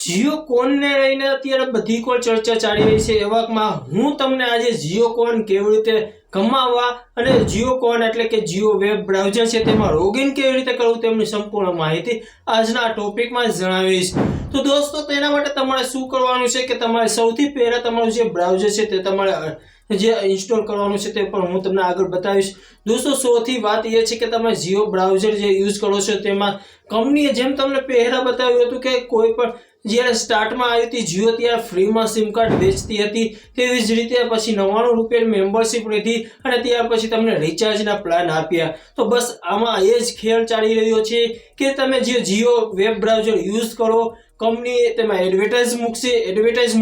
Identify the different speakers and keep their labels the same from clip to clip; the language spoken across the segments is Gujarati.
Speaker 1: जियो कोन ने लईने અત્યારે બધી કોઈ ચર્ચા ચાલી રહી છે એવામાં હું તમને આજે જીઓ કોન કેવી રીતે કમાવવા અને જીઓ કોન એટલે કે જીઓ વેબ બ્રાઉઝર છે તેમાં લોગિન કેવી રીતે કરવું તેમની સંપૂર્ણ માહિતી આજના આ ટોપિકમાં જણાવીશ। તો દોસ્તો તેના માટે તમારે શું કરવાનું છે કે તમારે સૌથી પહેલા તમારું જે બ્રાઉઝર છે તે તમારે જે ઇન્સ્ટોલ કરવાનું છે તે પણ હું તમને આગળ બતાવીશ। દોસ્તો સૌથી વાત એ છે કે તમે જીઓ બ્રાઉઝર જે યુઝ કરો છો તેમાં કંપનીએ જેમ તમને પહેલા બતાવ્યું હતું કે કોઈ પણ જ્યારે સ્ટાર્ટમાં આવી હતી જીઓ ત્યારે ફ્રીમાં સિમ કાર્ડ વેચતી હતી તેવી જ રીતે પછી 99 રૂપિયાની મેમ્બરશિપ લીધી અને ત્યાર પછી તમને રિચાર્જના પ્લાન આપ્યા। તો બસ આમાં એ જ ખેલ ચાલી રહ્યો છે કે તમે જે જીઓ વેબ બ્રાઉઝર યુઝ કરો કંપની તેમાં એડવર્ટાઇઝ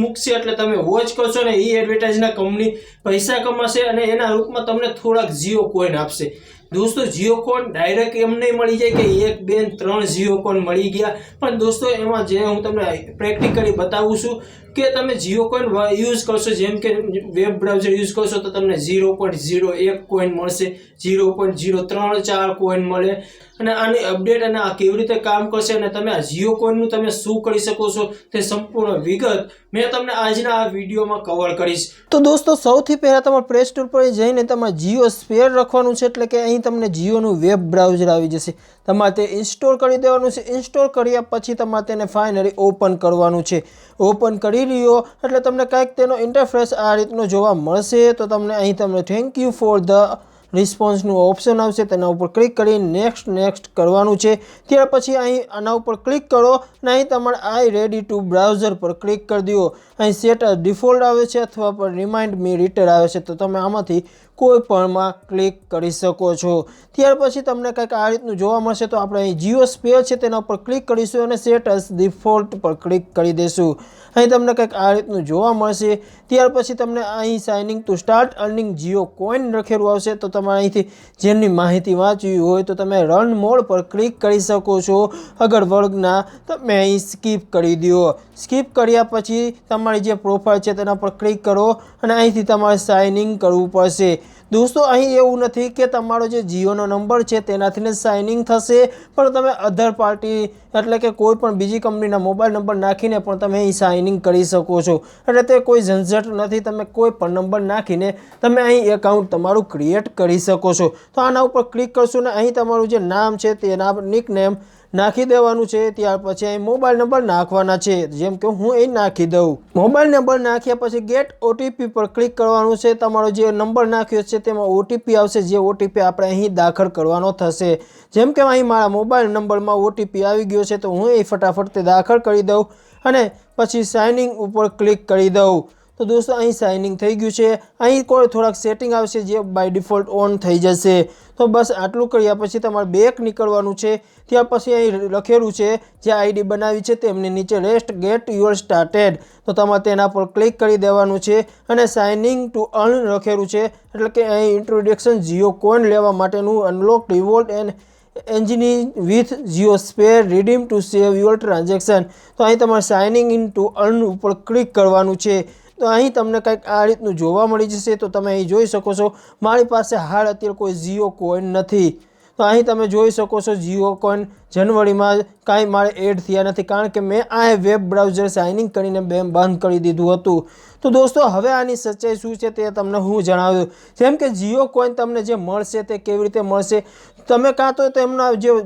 Speaker 1: મૂકશે એટલે તમે વોચ કરશો ને એ એડવર્ટાઇઝના કંપની પૈસા કમાશે અને એના રૂપમાં તમને થોડાક જીઓ કોઈન આપશે। दोस्तों जियो कोन डायरेक्ट एम नहीं मળી જાય કે 1 2 3 जियो कोन મળી ગયા પણ दोस्तों એમાં જે હું તમને પ્રેક્ટિકલી બતાવું છું કે તમે जियो कोन યુઝ કરશો જેમ કે વેબ બ્રાઉઝર યુઝ કરશો તો તમને 0.01 કોઈન મળશે 0.034 કોઈન મળે અને આની અપડેટ અને આ કેવી રીતે કામ કરશે અને તમે આ जियो कोन નું તમે શું કરી શકો છો તે સંપૂર્ણ વિગત મેં તમને આજના આ વિડિયોમાં કવર કરીશ। તો દોસ્તો સૌથી પહેલા તમારે પ્લે સ્ટોર પર જઈને તમારે જીઓ સ્પેર લખવાનું છે એટલે કે અહીં તમને જીઓ નું વેબ બ્રાઉઝર આવી જશે તમારે તે ઇન્સ્ટોલ કરી દેવાનું છે। ઇન્સ્ટોલ કર્યા પછી તમારે તેને ફાઇનલી ઓપન કરવાનું છે। ઓપન કરી લ્યો એટલે તમને કંઈક તેનો ઇન્ટરફેસ આ રીતનો જોવા મળશે। તો તમને અહીં તમને thank you for the response નું ઓપ્શન આવશે તેના ઉપર ક્લિક કરી નેક્સ્ટ કરવાનું છે। ત્યાર પછી અહીં આના ઉપર ક્લિક કરો અને અહીં તમારે આઈ રેડી ટુ બ્રાઉઝર પર ક્લિક કરી દો। અહીં સેટ ડિફોલ્ટ આવે છે અથવા પર રિમાઇન્ડ મી લેટર આવે છે તો તમે આમાંથી કોઈ પણમાં ક્લિક કરી શકો છો। ત્યાર પછી તમને કંઈક આ રીતનું જોવા મળશે તો આપણે અહીં જીઓ સ્પેર છે તેના ઉપર ક્લિક કરીશું અને સેટ એઝ ડિફોલ્ટ પર ક્લિક કરી દેશું। અહીં તમને કંઈક આ રીતનું જોવા મળશે। ત્યાર પછી તમને અહીં signing to start earning Jio coin લખેલું આવશે તો તમારે અહીંથી જેની માહિતી વાંચવી હોય તો તમે રન મોડ પર ક્લિક કરી શકો છો। અગર વર્ગના તમે અહીં સ્કીપ કરી દો। સ્કીપ કર્યા પછી તમારી જે પ્રોફાઇલ છે તેના પર ક્લિક કરો અને અહીંથી તમારે સાઇનિંગ કરવું પડશે। दोस्तों અહીં એવું નથી કે તમારો જે જીઓનો નંબર છે તેનાથી જ સાઇનિંગ થશે પણ તમે અધર પાર્ટી એટલે કે કોઈ પણ બીજી કંપનીના મોબાઈલ નંબર નાખીને પણ તમે અહીં સાઇનિંગ કરી શકો છો એટલે તે કોઈ ઝંઝટ નથી। તમે કોઈ પણ નંબર નાખીને તમે અહીં એકાઉન્ટ તમારું ક્રિએટ કરી શકો છો। તો આના ઉપર ક્લિક કરશો ને અહીં તમારું જે નામ છે તે નામ નિકનેમ નાખી દેવાનું છે। ત્યાર પછી અહીં મોબાઈલ નંબર નાખવાના છે જેમ કે હું અહીં નાખી દઉં। મોબાઈલ નંબર નાખ્યા પછી ગેટ ઓટીપી પર ક્લિક કરવાનું છે। તમારો જે નંબર નાખ્યો છે તેમાં ઓટીપી આવશે જે ઓટીપી આપણે અહીં દાખલ કરવાનો થશે। જેમ કે અહીં મારા મોબાઈલ નંબરમાં ઓટીપી આવી ગયો છે તો હું અહીં ફટાફટ તે દાખલ કરી દઉં અને પછી સાઇનિંગ ઉપર ક્લિક કરી દઉં। તો દોસ્તો અહીં સાઇનિંગ થઈ ગયું છે। અહીં કોઈ થોડાક સેટિંગ આવશે જે બાય ડિફોલ્ટ ઓન થઈ જશે। તો બસ આટલું કર્યા પછી તમારે બેક નીકળવાનું છે। ત્યાર પછી અહીં લખેલું છે જે આઈડી બનાવી છે તેમની નીચે રેસ્ટ ગેટ યુઅર સ્ટાર્ટેડ તો તમારે તેના પર ક્લિક કરી દેવાનું છે અને સાઇનિંગ ટુ અર્ન લખેલું છે એટલે કે અહીં ઇન્ટ્રોડક્શન જીઓ કોઈન લેવા માટેનું unlock reward and enjoy with Jio sphere redeem to save your transaction તો અહીં તમારે સાઇનિંગ ઇન ટુ અર્ન ઉપર ક્લિક કરવાનું છે। તો અહીં તમને કંઈક આ રીતનું જોવા મળી જશે તો તમે અહીં જોઈ શકો છો મારી પાસે હાલ અત્યારે કોઈ જીઓ કોઈન નથી। તો અહીં તમે જોઈ શકો છો જીઓ કોઈન જનવરીમાં કાંઈ મારે એડ થયા નથી કારણ કે મેં આ વેબ બ્રાઉઝર સાઇનિંગ કરીને બંધ કરી દીધું હતું। તો દોસ્તો હવે આની સચ્ચાઈ શું છે તે તમને હું જણાવ્યું। જેમ કે જીઓ કોઈન તમને જે મળશે તે કેવી રીતે મળશે તમે કાં તો તેમના જે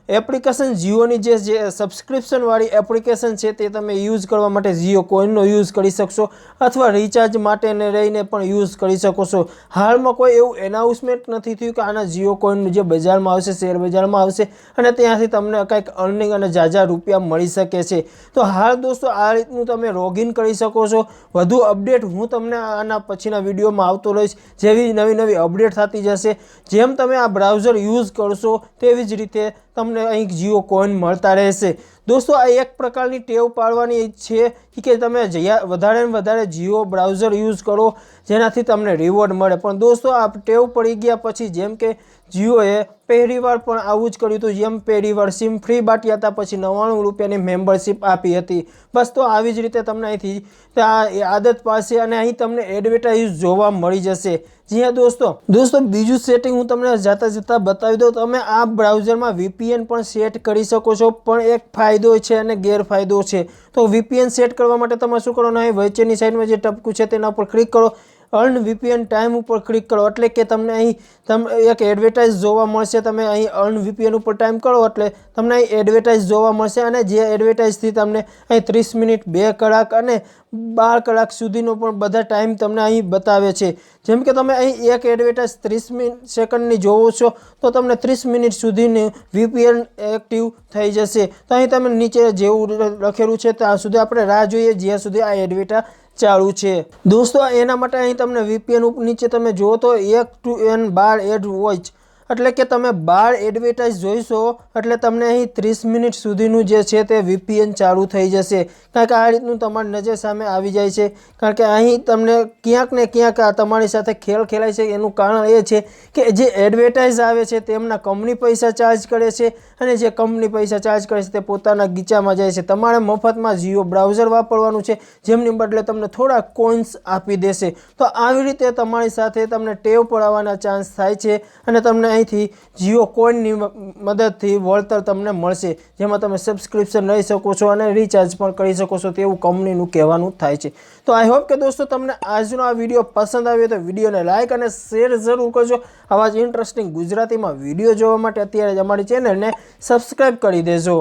Speaker 1: એપ્લિકેશન જીઓની જે સબસ્ક્રિપ્શનવાળી એપ્લિકેશન છે તે તમે યુઝ કરવા માટે જીઓ કોઈનનો યુઝ કરી શકશો અથવા રિચાર્જ માટેને રહીને પણ યુઝ કરી શકો છો। હાલમાં કોઈ એવું એનાઉન્સમેન્ટ નથી થયું કે આના જીઓ કોઈનનું જે બજારમાં આવશે શેર બજારમાં આવશે અને ત્યાંથી તમને કંઈક અર્નિંગ અને ઝાઝા રૂપિયા મળી શકે છે। તો હાલ દોસ્તો આ રીતનું તમે લોગિન કરી શકો છો। વધુ અપડેટ હું તમને આના પછીના વિડીયોમાં આવતો રહીશ જેવી નવી અપડેટ થતી જશે। જેમ તમે આ બ્રાઉઝર યુઝ કરશો તેવી જ રીતે તમને અહીં જીઓ કોઈન મળતા રહેશે। દોસ્તો આ એક પ્રકારની ટેવ પાડવાની છે કે તમે વધારે ને વધારે જીઓ બ્રાઉઝર યુઝ કરો જેનાથી તમને રિવોર્ડ મળે પણ દોસ્તો આ ટેવ પડી ગયા પછી જેમ કે જીઓએ પહેલીવાર પણ આવું જ કર્યું હતું, જેમ પહેલીવાર સિમ ફ્રી બાટ્યા હતા, પછી 99 રૂપિયાની મેમ્બરશિપ આપી હતી. બસ તો આવી જ રીતે તમને અહીંથી આદત પાડશે અને અહીં તમને એડવર્ટાઇઝ જોવા મળી જશે. જી હા દોસ્તો બીજું સેટિંગ હું તમને જતા બતાવી દઉં. તમે આ બ્રાઉઝરમાં VPN પણ સેટ કરી શકો છો, પણ એક ફાયદો છે અને ગેરફાયદો છે. તો VPN સેટ કરવા માટે તમે શું કરવાનું, અહીં વચ્ચેની સાઈડમાં જે ટપકું છે તેના ઉપર ક્લિક કરો, અર્ન VPN ટાઈમ ઉપર ક્લિક કરો, એટલે કે તમને અહીં એક એડવર્ટાઇઝ જોવા મળશે. તમે અહીં અર્ન VPN ઉપર ટાઈમ કરો એટલે તમને અહીં એડવર્ટાઇઝ જોવા મળશે, અને જે એડવર્ટાઇઝથી તમને અહીં 30 મિનિટ, 2 કલાક અને 12 કલાક સુધીનો પણ બધા ટાઈમ તમને અહીં બતાવે છે. જેમ કે તમે અહીં એક એડવર્ટાઇઝ 30 સેકન્ડની જોવો છો તો તમને 30 મિનિટ સુધીની VPN એક્ટિવ થઈ જશે. તો અહીં તમે નીચે જેવું લખેલું છે ત્યાં સુધી આપણે રાહ જોઈએ જ્યાં સુધી આ એડવર્ટાઇઝ ચાલુ છે. દોસ્તો એના માટે અહીં તમને VPN ઉપર નીચે તમે જુઓ તો 1 to N 12 એડ વોચ, એટલે કે તમે 12 એડવર્ટાઇઝ જોઈશો એટલે તમને અહીં 30 મિનિટ સુધીનું જે છે તે VPN ચાલુ થઈ જશે. કારણ કે આ રીતનું તમારી નજર સામે આવી જાય છે. કારણ કે અહીં તમને ક્યાંક ને ક્યાંક તમારી સાથે ખેલ ખેલાય છે. એનું કારણ એ છે કે જે એડવર્ટાઇઝ આવે છે તેમના કંપની પૈસા ચાર્જ કરે છે, અને જે કંપની પૈસા ચાર્જ કરે છે તે પોતાના ગીચામાં જાય છે. તમારે મફતમાં જીઓ બ્રાઉઝર વાપરવાનું છે, જેમની બદલે તમને થોડા કોઇન્સ આપી દેશે. તો આવી રીતે તમારી સાથે તમને ટેવ પડાવવાના ચાન્સ થાય છે, અને તમને અહીંથી જીઓ કોઈનની મદદથી વળતર તમને મળશે, જેમાં તમે સબસ્ક્રિપ્શન લઈ શકો છો અને રિચાર્જ પણ કરી શકો છો, તેવું કંપનીનું કહેવાનું થાય છે. તો આઈ હોપ કે દોસ્તો તમને આજનો આ વિડીયો પસંદ આવ્યો તો વિડીયોને લાઇક અને શેર જરૂર કરજો. આવા જ ઇન્ટરેસ્ટિંગ ગુજરાતીમાં વિડીયો જોવા માટે અત્યારે જ અમારી ચેનલને સબસ્ક્રાઈબ કરી દેજો.